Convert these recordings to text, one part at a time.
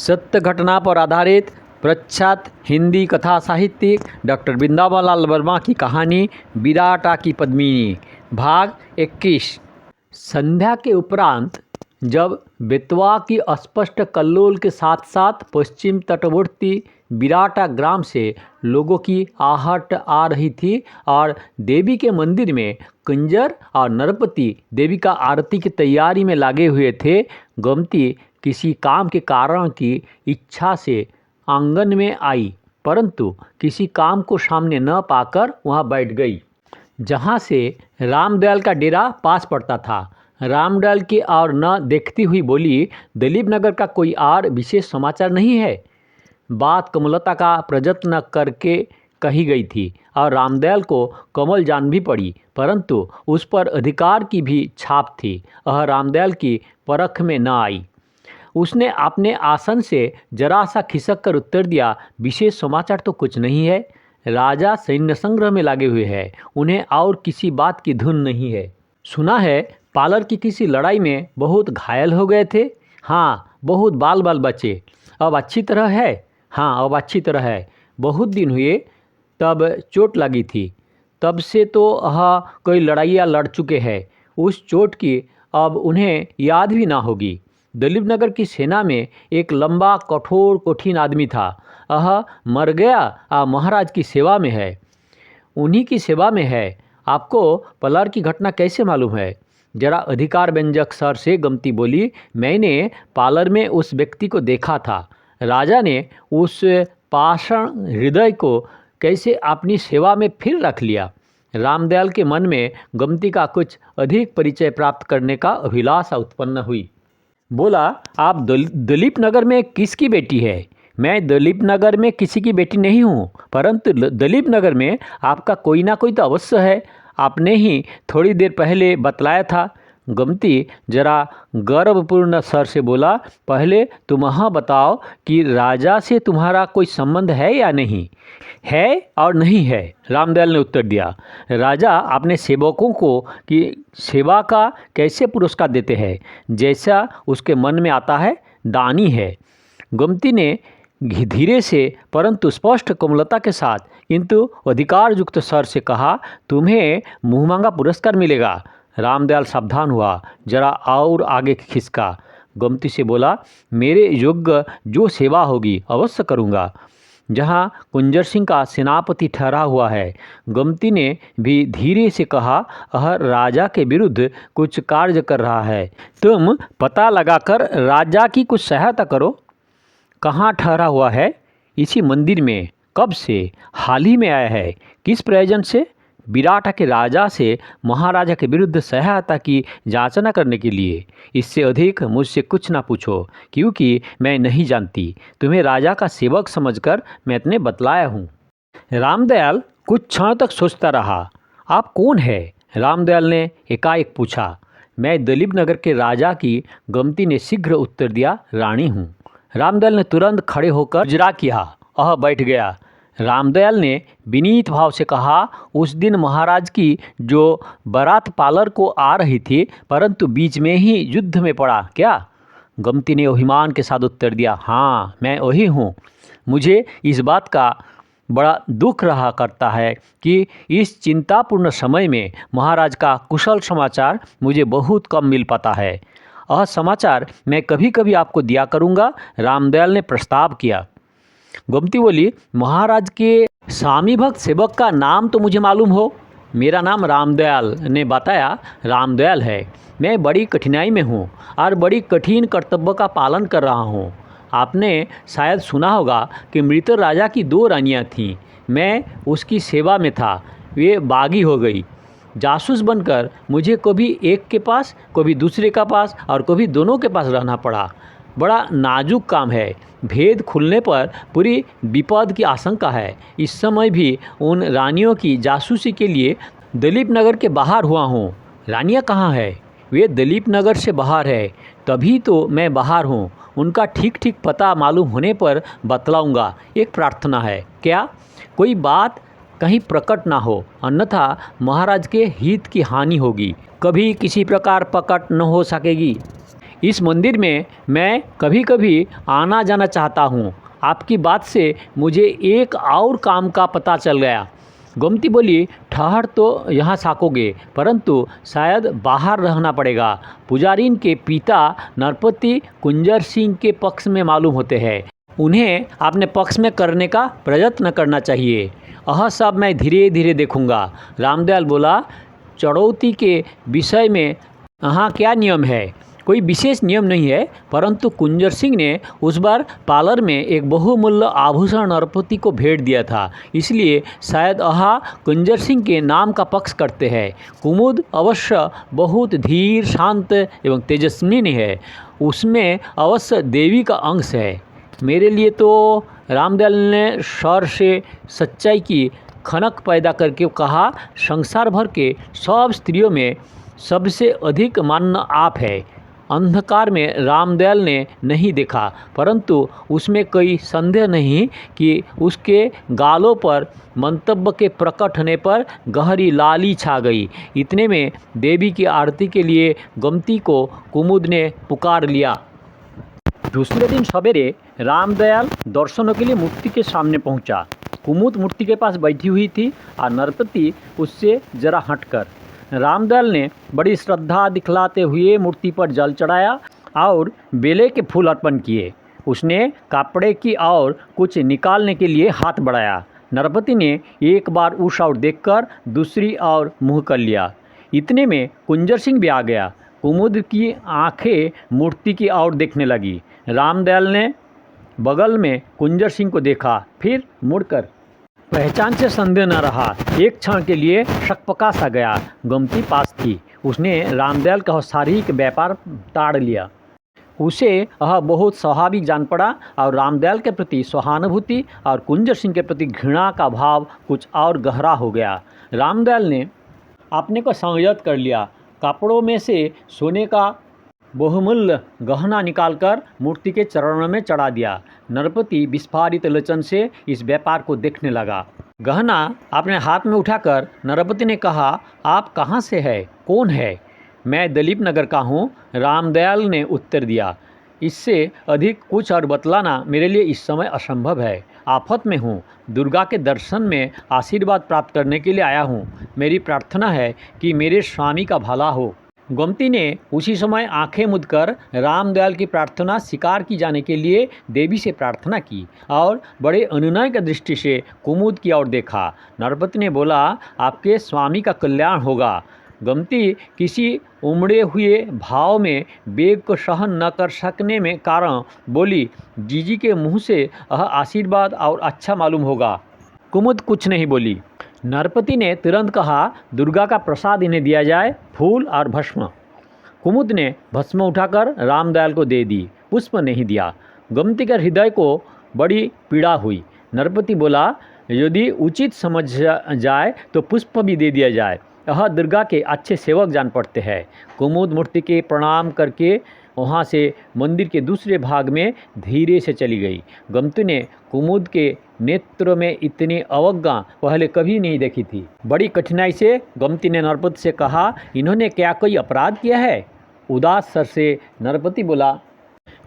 सत्य घटना पर आधारित प्रख्यात हिंदी कथा साहित्यिक डॉक्टर वृंदावन लाल वर्मा की कहानी विराटा की पद्मिनी भाग 21। संध्या के उपरांत जब बेतवा की अस्पष्ट कल्लोल के साथ साथ पश्चिम तटवर्ती विराटा ग्राम से लोगों की आहट आ रही थी और देवी के मंदिर में कुंजर और नरपति देवी का आरती की तैयारी में लगे हुए थे, गोमती किसी काम के कारण की इच्छा से आंगन में आई, परंतु किसी काम को सामने न पाकर वहां बैठ गई, जहां से रामदयाल का डेरा पास पड़ता था। रामदयाल की और न देखती हुई बोली, दलीप नगर का कोई और विशेष समाचार नहीं है। बात कमलता का प्रयत्न करके कही गई थी और रामदयाल को कमल जान भी पड़ी, परंतु उस पर अधिकार की भी छाप थी। वह रामदयाल की परख में न आई। उसने अपने आसन से जरा सा खिसक कर उत्तर दिया, विशेष समाचार तो कुछ नहीं है। राजा सैन्य संग्रह में लगे हुए हैं, उन्हें और किसी बात की धुन नहीं है। सुना है पालर की किसी लड़ाई में बहुत घायल हो गए थे। हाँ, बहुत बाल बाल बचे। अब अच्छी तरह है? हाँ, अब अच्छी तरह है। बहुत दिन हुए तब चोट लगी थी, तब से तो कई लड़ाइयाँ लड़ चुके हैं। उस चोट की अब उन्हें याद भी ना होगी। दलीप नगर की सेना में एक लंबा कठोर कठिन आदमी था, मर गया और महाराज की सेवा में है, उन्हीं की सेवा में है। आपको पलार की घटना कैसे मालूम है? जरा अधिकार व्यंजक स्वर से गोमती बोली, मैंने पालर में उस व्यक्ति को देखा था। राजा ने उस पाषाण हृदय को कैसे अपनी सेवा में फिर रख लिया। रामदयाल के मन में गोमती का कुछ अधिक परिचय प्राप्त करने का अभिलाषा उत्पन्न हुई। बोला, आप दलीप नगर में किसकी बेटी है? मैं दलीप नगर में किसी की बेटी नहीं हूँ, परंतु दलीप नगर में आपका कोई ना कोई तो अवश्य है। आपने ही थोड़ी देर पहले बतलाया था। गोमती जरा गर्वपूर्ण स्वर से बोला, पहले तुम बताओ कि राजा से तुम्हारा कोई संबंध है या नहीं? है और नहीं है, रामदयाल ने उत्तर दिया। राजा अपने सेवकों को कि सेवा का कैसे पुरस्कार देते हैं, जैसा उसके मन में आता है, दानी है। गोमती ने धीरे से परंतु स्पष्ट कोमलता के साथ किंतु अधिकार युक्त स्वर से कहा, तुम्हें मुँह मांगा पुरस्कार मिलेगा। रामदयाल सावधान हुआ, जरा और आगे खिसका। गोमती से बोला, मेरे योग्य जो सेवा होगी अवश्य करूँगा। जहाँ कुंजर सिंह का सेनापति ठहरा हुआ है। गोमती ने भी धीरे से कहा, वह राजा के विरुद्ध कुछ कार्य कर रहा है, तुम पता लगाकर राजा की कुछ सहायता करो। कहाँ ठहरा हुआ है? इसी मंदिर में। कब से? हाल ही में आया है। किस प्रयोजन से? विराटा के राजा से महाराजा के विरुद्ध सहायता की याचना करने के लिए। इससे अधिक मुझसे कुछ ना पूछो, क्योंकि मैं नहीं जानती। तुम्हें राजा का सेवक समझकर मैं इतने बतलाया हूँ। रामदयाल कुछ क्षण तक सोचता रहा। आप कौन है? रामदयाल ने एकाएक पूछा। मैं दलीप नगर के राजा की। गोमती ने शीघ्र उत्तर दिया, रानी हूँ। रामदयाल ने तुरंत खड़े होकर इजरा किया, बैठ गया। रामदयाल ने विनीत भाव से कहा, उस दिन महाराज की जो बारात पालर को आ रही थी, परंतु बीच में ही युद्ध में पड़ा क्या? गोमती ने अभिमान के साथ उत्तर दिया, हाँ, मैं वही हूँ। मुझे इस बात का बड़ा दुख रहा करता है कि इस चिंतापूर्ण समय में महाराज का कुशल समाचार मुझे बहुत कम मिल पाता है। यह समाचार मैं कभी कभी आपको दिया करूँगा। रामदयाल ने प्रस्ताव किया। गोमती बोली, महाराज के स्वामी भक्त सेवक का नाम तो मुझे मालूम हो। मेरा नाम रामदयाल ने बताया। रामदयाल है। मैं बड़ी कठिनाई में हूँ और बड़ी कठिन कर्तव्य का पालन कर रहा हूँ। आपने शायद सुना होगा कि मृत राजा की 2 रानियाँ थीं। मैं उसकी सेवा में था, वे बागी हो गई। जासूस बनकर मुझे कभी एक के पास, कभी दूसरे के पास और कभी दोनों के पास रहना पड़ा। बड़ा नाजुक काम है। भेद खुलने पर पूरी विपद की आशंका है। इस समय भी उन रानियों की जासूसी के लिए दलीप नगर के बाहर हुआ हूँ। रानियाँ कहाँ है? वे दलीप नगर से बाहर है, तभी तो मैं बाहर हूँ। उनका ठीक ठीक पता मालूम होने पर बतलाऊँगा। एक प्रार्थना है। क्या? कोई बात कहीं प्रकट ना हो, अन्यथा महाराज के हित की हानि होगी। कभी किसी प्रकार प्रकट न हो सकेगी। इस मंदिर में मैं कभी कभी आना जाना चाहता हूँ। आपकी बात से मुझे एक और काम का पता चल गया। गोमती बोली, ठहर तो यहाँ साकोगे, परंतु शायद बाहर रहना पड़ेगा। पुजारीन के पिता नरपति कुंजर सिंह के पक्ष में मालूम होते हैं। उन्हें अपने पक्ष में करने का प्रयत्न करना चाहिए। यह सब मैं धीरे धीरे देखूंगा। रामदयाल बोला, चढ़ौती के विषय में यहाँ क्या नियम है? कोई विशेष नियम नहीं है, परंतु कुंजर सिंह ने उस बार पार्लर में एक बहुमूल्य आभूषण नरपति को भेंट दिया था, इसलिए शायद यह कुंजर सिंह के नाम का पक्ष करते हैं। कुमुद अवश्य बहुत धीर, शांत एवं तेजस्विनी है। उसमें अवश्य देवी का अंश है। मेरे लिए तो, रामदयाल ने स्वर से सच्चाई की खनक पैदा करके कहा, संसार भर के सब स्त्रियों में सबसे अधिक मान्य आप है। अंधकार में रामदयाल ने नहीं देखा, परंतु उसमें कोई संदेह नहीं कि उसके गालों पर मंतव्य के प्रकट होने पर गहरी लाली छा गई। इतने में देवी की आरती के लिए गोमती को कुमुद ने पुकार लिया। दूसरे दिन सवेरे रामदयाल दर्शनों के लिए मूर्ति के सामने पहुंचा। कुमुद मूर्ति के पास बैठी हुई थी और नरपति उससे जरा हटकर। रामदयाल ने बड़ी श्रद्धा दिखलाते हुए मूर्ति पर जल चढ़ाया और बेले के फूल अर्पण किए। उसने कपड़े की और कुछ निकालने के लिए हाथ बढ़ाया। नरपति ने एक बार उस ओर देखकर दूसरी ओर मुँह कर लिया। इतने में कुंजर सिंह भी आ गया। कुमुद की आंखें मूर्ति की ओर देखने लगी। रामदयाल ने बगल में कुंजर सिंह को देखा, फिर मुड़कर पहचान से संदेह न रहा। एक क्षण के लिए शकपका सा गया। गोमती पास थी। उसने रामदयाल का शारीरिक व्यापार ताड़ लिया। उसे यह बहुत स्वाभाविक जान पड़ा और रामदयाल के प्रति सहानुभूति और कुंजर सिंह के प्रति घृणा का भाव कुछ और गहरा हो गया। रामदयाल ने अपने को संयत कर लिया। कपड़ों में से सोने का बहुमूल्य गहना निकालकर मूर्ति के चरणों में चढ़ा दिया। नरपति विस्फारित लोचन से इस व्यापार को देखने लगा। गहना अपने हाथ में उठाकर नरपति ने कहा, आप कहाँ से है? कौन है? मैं दलीप नगर का हूँ, रामदयाल ने उत्तर दिया। इससे अधिक कुछ और बतलाना मेरे लिए इस समय असंभव है। आफत में हूँ। दुर्गा के दर्शन में आशीर्वाद प्राप्त करने के लिए आया हूँ। मेरी प्रार्थना है कि मेरे स्वामी का भला हो। गोमती ने उसी समय आंखें मूंदकर रामदयाल की प्रार्थना स्वीकार की जाने के लिए देवी से प्रार्थना की और बड़े अनुनय की दृष्टि से कुमुद की ओर देखा। नरपति ने बोला, आपके स्वामी का कल्याण होगा। गोमती किसी उमड़े हुए भाव में वेग को सहन न कर सकने में कारण बोली, जीजी के मुँह से यह आशीर्वाद और अच्छा मालूम होगा। कुमुद कुछ नहीं बोली। नरपति ने तुरंत कहा, दुर्गा का प्रसाद इन्हें दिया जाए, फूल और भस्म। कुमुद ने भस्म उठाकर रामदयाल को दे दी, पुष्प नहीं दिया। गोमती के हृदय को बड़ी पीड़ा हुई। नरपति बोला, यदि उचित समझ जाए तो पुष्प भी दे दिया जाए। यह दुर्गा के अच्छे सेवक जान पड़ते हैं। कुमुद मूर्ति के प्रणाम करके वहाँ से मंदिर के दूसरे भाग में धीरे से चली गई। गोमती ने कुमुद के नेत्रों में इतनी अवज्ञा पहले कभी नहीं देखी थी। बड़ी कठिनाई से गोमती ने नरपति से कहा, इन्होंने क्या कोई अपराध किया है? उदास स्वर से नरपति बोला,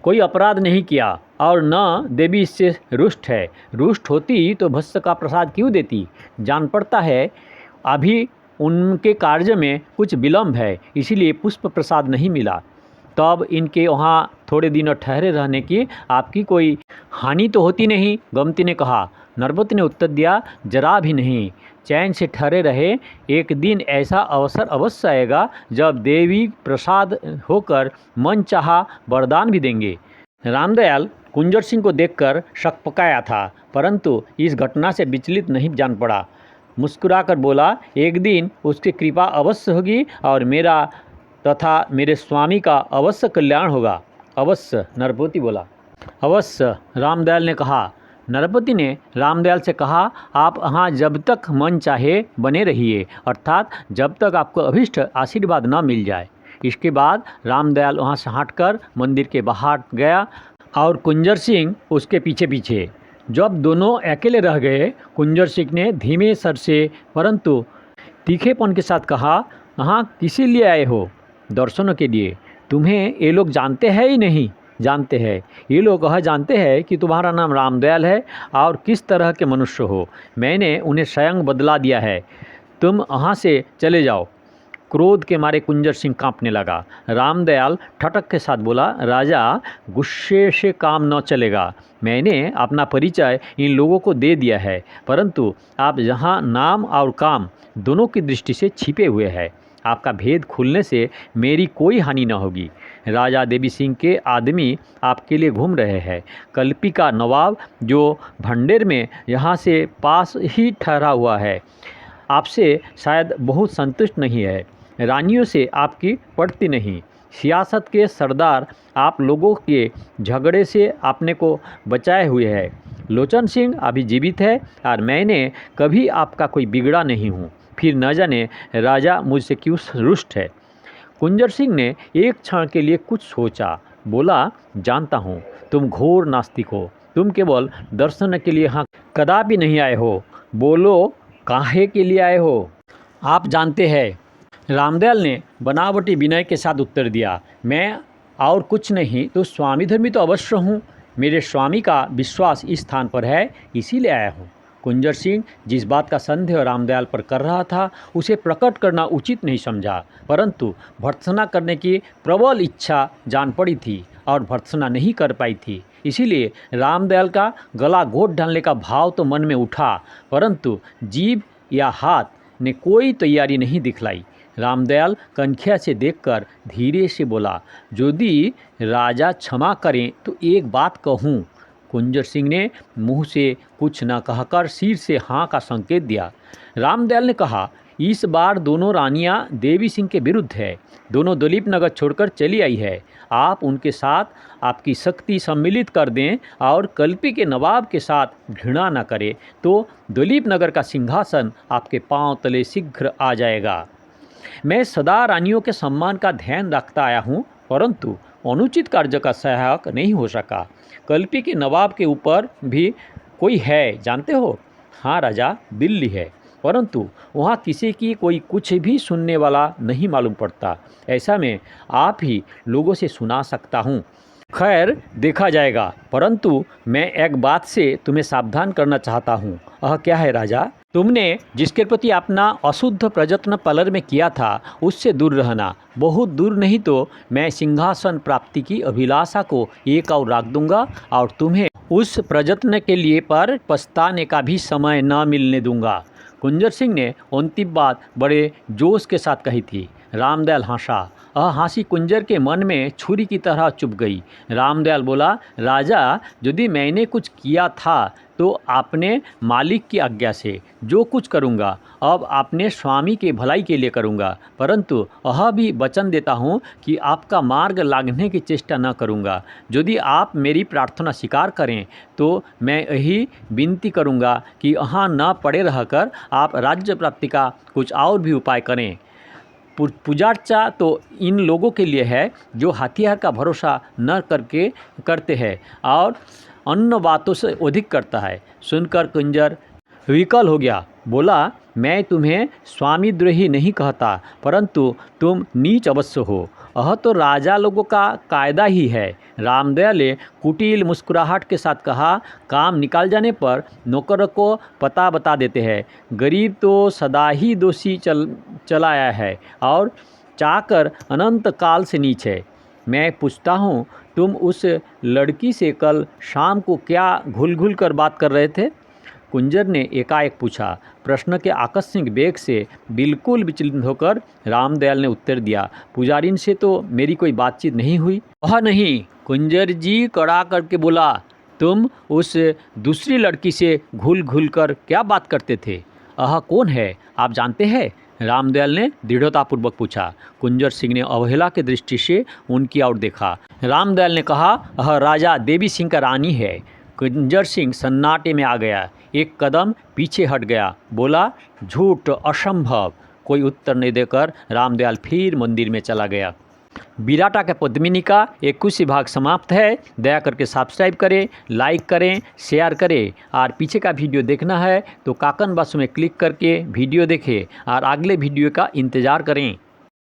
कोई अपराध नहीं किया और न देवी इससे रुष्ट है। रुष्ट होती तो भस्म का प्रसाद क्यों देती? जान पड़ता है अभी उनके कार्य में कुछ विलम्ब है, इसीलिए पुष्प प्रसाद नहीं मिला। तब इनके वहाँ थोड़े दिनों ठहरे रहने की आपकी कोई हानि तो होती नहीं? गोमती ने कहा। नरपति ने उत्तर दिया, जरा भी नहीं। चैन से ठहरे रहे। एक दिन ऐसा अवसर अवश्य आएगा जब देवी प्रसाद होकर मन चाहा वरदान भी देंगे। रामदयाल कुंजर सिंह को देखकर शकपकाया था, परंतु इस घटना से विचलित नहीं जान पड़ा। मुस्कुराकर बोला, एक दिन उसकी कृपा अवश्य होगी और मेरा तथा मेरे स्वामी का अवश्य कल्याण होगा। अवश्य, नरपति बोला। अवश्य, रामदयाल ने कहा। नरपति ने रामदयाल से कहा, आप यहाँ जब तक मन चाहे बने रहिए, अर्थात जब तक आपको अभीष्ट आशीर्वाद न मिल जाए। इसके बाद रामदयाल वहाँ से हटकर मंदिर के बाहर गया और कुंजर सिंह उसके पीछे पीछे। जब दोनों अकेले रह गए, कुंजर सिंह ने धीमे स्वर से परंतु तीखेपन के साथ कहा, यहाँ किसी लिए आए हो? दर्शनों के लिए। तुम्हें ये लोग जानते हैं ही नहीं? जानते हैं। ये लोग यह जानते हैं कि तुम्हारा नाम रामदयाल है और किस तरह के मनुष्य हो। मैंने उन्हें स्वयं बदला दिया है। तुम यहाँ से चले जाओ। क्रोध के मारे कुंजर सिंह कांपने लगा। रामदयाल ठटक के साथ बोला, राजा, गुस्से से काम न चलेगा। मैंने अपना परिचय इन लोगों को दे दिया है, परंतु आप यहाँ नाम और काम दोनों की दृष्टि से छिपे हुए हैं। आपका भेद खुलने से मेरी कोई हानि न होगी। राजा देवी सिंह के आदमी आपके लिए घूम रहे हैं। कल्पी का नवाब जो भंडेर में यहाँ से पास ही ठहरा हुआ है, आपसे शायद बहुत संतुष्ट नहीं है। रानियों से आपकी पड़ती नहीं। सियासत के सरदार आप लोगों के झगड़े से अपने को बचाए हुए हैं। लोचन सिंह अभी जीवित है और मैंने कभी आपका कोई बिगड़ा नहीं हूँ। फिर न जाने राजा मुझसे क्यों रुष्ट है। कुंजर सिंह ने एक क्षण के लिए कुछ सोचा। बोला, जानता हूँ तुम घोर नास्तिक हो। तुम केवल दर्शन के लिए यहाँ कदापि नहीं आए हो। बोलो, काहे के लिए आए हो? आप जानते हैं। रामदयाल ने बनावटी विनय के साथ उत्तर दिया, मैं और कुछ नहीं तो स्वामी धर्मी तो अवश्य हूँ। मेरे स्वामी का विश्वास इस स्थान पर है, इसीलिए आया हूँ। कुंजर सिंह जिस बात का संदेह रामदयाल पर कर रहा था उसे प्रकट करना उचित नहीं समझा, परंतु भर्त्सना करने की प्रबल इच्छा जान पड़ी थी और भर्त्सना नहीं कर पाई थी। इसीलिए रामदयाल का गला घोट डालने का भाव तो मन में उठा, परंतु जीभ या हाथ ने कोई तैयारी नहीं दिखलाई। रामदयाल कनखिया से देखकर धीरे से बोला, यदि राजा क्षमा करें तो एक बात कहूँ। कुंजर सिंह ने मुंह से कुछ न कहकर सिर से हाँ का संकेत दिया। रामदयाल ने कहा, इस बार दोनों रानियां देवी सिंह के विरुद्ध है। दोनों दलीप नगर छोड़कर चली आई है। आप उनके साथ आपकी शक्ति सम्मिलित कर दें और कल्पी के नवाब के साथ घृणा न करें तो दलीप नगर का सिंहासन आपके पांव तले शीघ्र आ जाएगा। मैं सदा रानियों के सम्मान का ध्यान रखता आया हूँ, परंतु अनुचित कार्य का सहायक नहीं हो सका। कल्पी के नवाब के ऊपर भी कोई है, जानते हो? हाँ राजा, दिल्ली है, परंतु वहाँ किसी की कोई कुछ भी सुनने वाला नहीं मालूम पड़ता। ऐसा में आप ही लोगों से सुना सकता हूँ। खैर, देखा जाएगा, परंतु मैं एक बात से तुम्हें सावधान करना चाहता हूँ। वह क्या है राजा? तुमने जिसके प्रति अपना अशुद्ध प्रयत्न पलर में किया था उससे दूर रहना। बहुत दूर नहीं तो मैं सिंहासन प्राप्ति की अभिलाषा को एक और रख दूंगा और तुम्हें उस प्रयत्न के लिए पर पछताने का भी समय न मिलने दूंगा। कुंजर सिंह ने अंतिम बात बड़े जोश के साथ कही थी। रामदयाल हंसा। हंसी कुंजर के मन में छुरी की तरह चुभ गई। रामदयाल बोला, राजा, यदि मैंने कुछ किया था तो अपने मालिक की आज्ञा से जो कुछ करूँगा अब अपने स्वामी के भलाई के लिए करूँगा, परंतु यह भी वचन देता हूँ कि आपका मार्ग लागने की चेष्टा न करूँगा। यदि आप मेरी प्रार्थना स्वीकार करें तो मैं यही विनती करूँगा कि यहाँ न पड़े रहकर आप राज्य प्राप्ति का कुछ और भी उपाय करें। पूजार्चा तो इन लोगों के लिए है जो हथियार का भरोसा न करके करते हैं और अन्य बातों से अधिक करता है। सुनकर कुंजर विकल हो गया। बोला, मैं तुम्हें स्वामीद्रोही नहीं कहता, परंतु तुम नीच अवश्य हो। यह तो राजा लोगों का कायदा ही है। रामदयाल ने कुटिल मुस्कुराहट के साथ कहा, काम निकाल जाने पर नौकर को पता बता देते हैं। गरीब तो सदा ही दोषी चला आया है और चाकर अनंत काल से नीच है। मैं पूछता हूँ, तुम उस लड़की से कल शाम को क्या घुल कर बात कर रहे थे? कुंजर ने एकाएक पूछा। प्रश्न के आकस्मिक वेग से बिल्कुल विचलित होकर रामदयाल ने उत्तर दिया, पुजारिन से तो मेरी कोई बातचीत नहीं हुई। वह नहीं, कुंजर जी कड़ा करके बोला, तुम उस दूसरी लड़की से घुल कर क्या बात करते थे? वह कौन है, आप जानते हैं? रामदयाल ने दृढ़तापूर्वक पूछा। कुंजर सिंह ने अवहेला की दृष्टि से उनकी ओर देखा। रामदयाल ने कहा, वह राजा देवी सिंह का रानी है। कुंजर सिंह सन्नाटे में आ गया, एक कदम पीछे हट गया। बोला, झूठ, असंभव। कोई उत्तर नहीं देकर रामदयाल फिर मंदिर में चला गया। विराटा के पद्मिनी का 21 भाग समाप्त है। दया करके सब्सक्राइब करें, लाइक करें, शेयर करें और पीछे का वीडियो देखना है तो काकन बासु में क्लिक करके वीडियो देखें और अगले वीडियो का इंतज़ार करें।